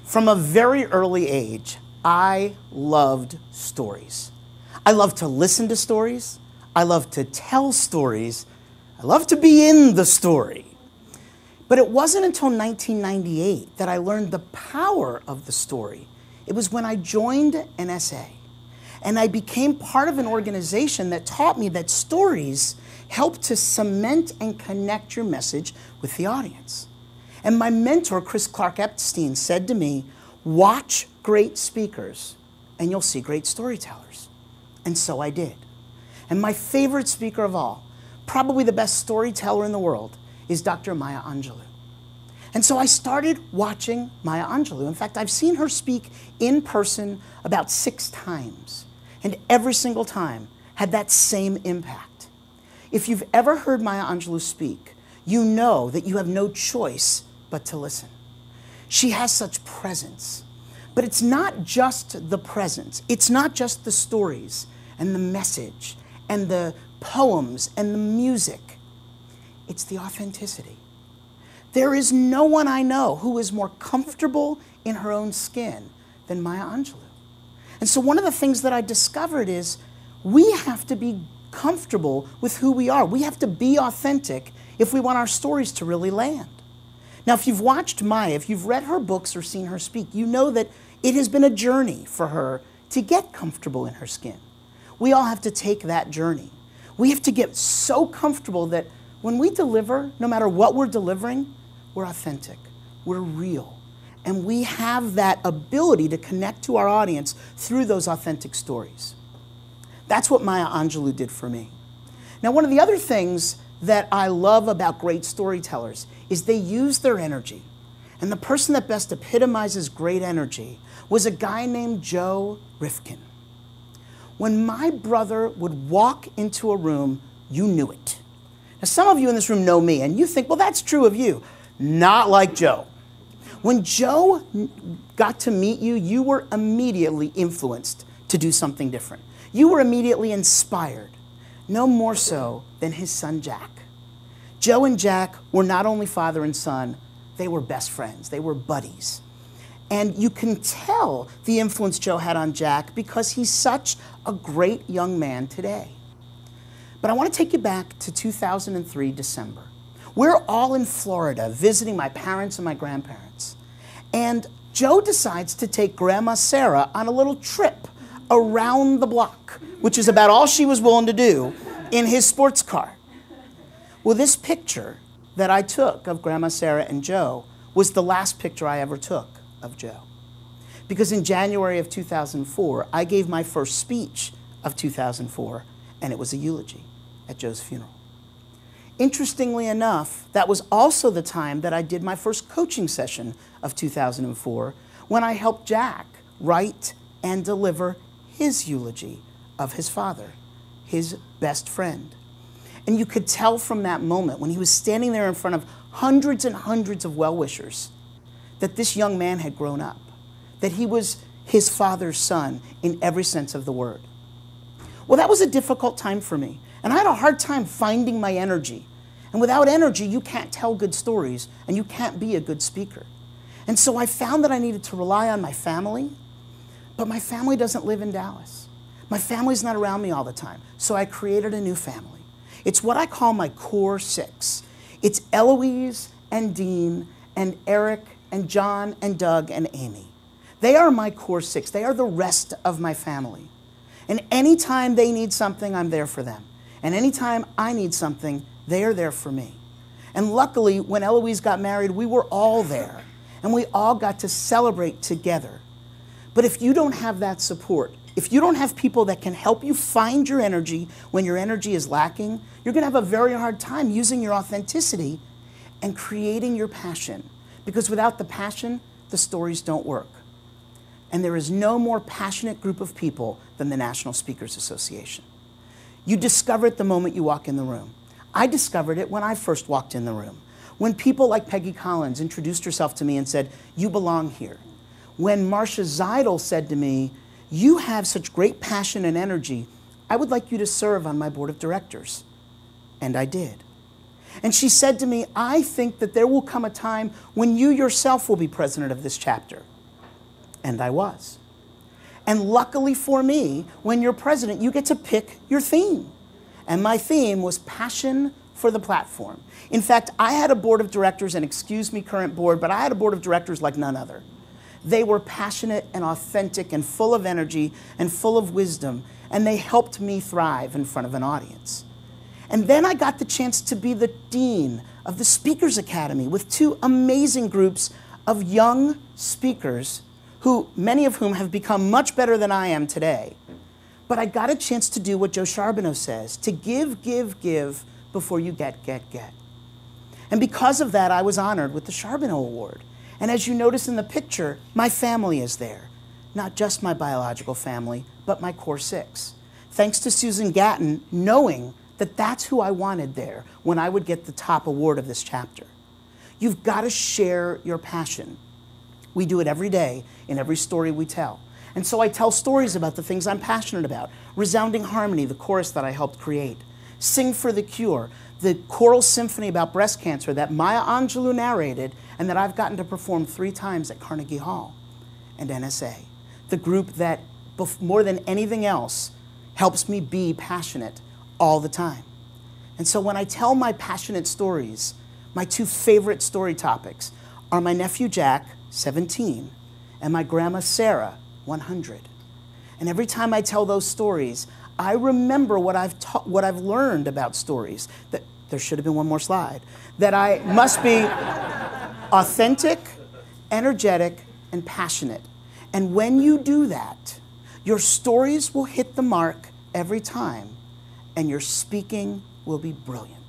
From a very early age, I loved stories. I loved to listen to stories. I loved to tell stories. I loved to be in the story. But it wasn't until 1998 that I learned the power of the story. It was when I joined an SA. And I became part of an organization that taught me that stories help to cement and connect your message with the audience. And my mentor, Chris Clark Epstein, said to me, watch great speakers and you'll see great storytellers. And so I did. And my favorite speaker of all, probably the best storyteller in the world, is Dr. Maya Angelou. And so I started watching Maya Angelou. In fact, I've seen her speak in person about 6 times. And every single time had that same impact. If you've ever heard Maya Angelou speak, you know that you have no choice but to listen. She has such presence. But it's not just the presence. It's not just the stories and the message and the poems and the music. It's the authenticity. There is no one I know who is more comfortable in her own skin than Maya Angelou. And so one of the things that I discovered is we have to be comfortable with who we are. We have to be authentic if we want our stories to really land. Now, if you've watched Maya, if you've read her books or seen her speak, you know that it has been a journey for her to get comfortable in her skin. We all have to take that journey. We have to get so comfortable that when we deliver, no matter what we're delivering, we're authentic, we're real, and we have that ability to connect to our audience through those authentic stories. That's what Maya Angelou did for me. Now, one of the other things that I love about great storytellers is they use their energy. And the person that best epitomizes great energy was a guy named Joe Rifkin. When my brother would walk into a room, you knew it. Now, some of you in this room know me, and you think, well, that's true of you. Not like Joe. When Joe got to meet you, you were immediately influenced to do something different. You were immediately inspired, no more so than his son, Jack. Joe and Jack were not only father and son, they were best friends. They were buddies. And you can tell the influence Joe had on Jack because he's such a great young man today. But I want to take you back to 2003, December. We're all in Florida visiting my parents and my grandparents. And Joe decides to take Grandma Sarah on a little trip around the block, which is about all she was willing to do in his sports car. Well, this picture that I took of Grandma Sarah and Joe was the last picture I ever took of Joe. Because in January of 2004, I gave my first speech of 2004, and it was a eulogy at Joe's funeral. Interestingly enough, that was also the time that I did my first coaching session of 2004, when I helped Jack write and deliver his eulogy of his father, his best friend. And you could tell from that moment, when he was standing there in front of hundreds and hundreds of well-wishers, that this young man had grown up, that he was his father's son in every sense of the word. Well, that was a difficult time for me. And I had a hard time finding my energy. And without energy, you can't tell good stories, and you can't be a good speaker. And so I found that I needed to rely on my family, but my family doesn't live in Dallas. My family's not around me all the time. So I created a new family. It's what I call my core 6. It's Eloise and Dean and Eric and John and Doug and Amy. They are my core 6. They are the rest of my family. And anytime they need something, I'm there for them. And anytime I need something, they are there for me. And luckily, when Eloise got married, we were all there. And we all got to celebrate together. But if you don't have that support, if you don't have people that can help you find your energy when your energy is lacking, you're going to have a very hard time using your authenticity and creating your passion. Because without the passion, the stories don't work. And there is no more passionate group of people than the National Speakers Association. You discover it the moment you walk in the room. I discovered it when I first walked in the room. When people like Peggy Collins introduced herself to me and said, "You belong here." When Marcia Zeidel said to me, "You have such great passion and energy, I would like you to serve on my board of directors." And I did. And she said to me, "I think that there will come a time when you yourself will be president of this chapter." And I was. And luckily for me, when you're president, you get to pick your theme. And my theme was passion for the platform. In fact, I had a board of directors, and excuse me, current board, but I had a board of directors like none other. They were passionate and authentic and full of energy and full of wisdom, and they helped me thrive in front of an audience. And then I got the chance to be the dean of the Speakers Academy with two amazing groups of young speakers who, many of whom have become much better than I am today. But I got a chance to do what Joe Charbonneau says, to give, give, give before you get. And because of that, I was honored with the Charbonneau Award. And as you notice in the picture, my family is there. Not just my biological family, but my core six. Thanks to Susan Gatton, knowing that that's who I wanted there when I would get the top award of this chapter. You've got to share your passion. We do it every day in every story we tell. And so I tell stories about the things I'm passionate about. Resounding Harmony, the chorus that I helped create. Sing for the Cure, the choral symphony about breast cancer that Maya Angelou narrated and that I've gotten to perform 3 times at Carnegie Hall. And NSA, the group that, more than anything else, helps me be passionate all the time. And so when I tell my passionate stories, my 2 favorite story topics are my nephew Jack, 17, and my grandma Sarah, 100. And every time I tell those stories, I remember what I've learned about stories. That there should have been one more slide. That I must be authentic, energetic, and passionate. And when you do that, your stories will hit the mark every time, and your speaking will be brilliant.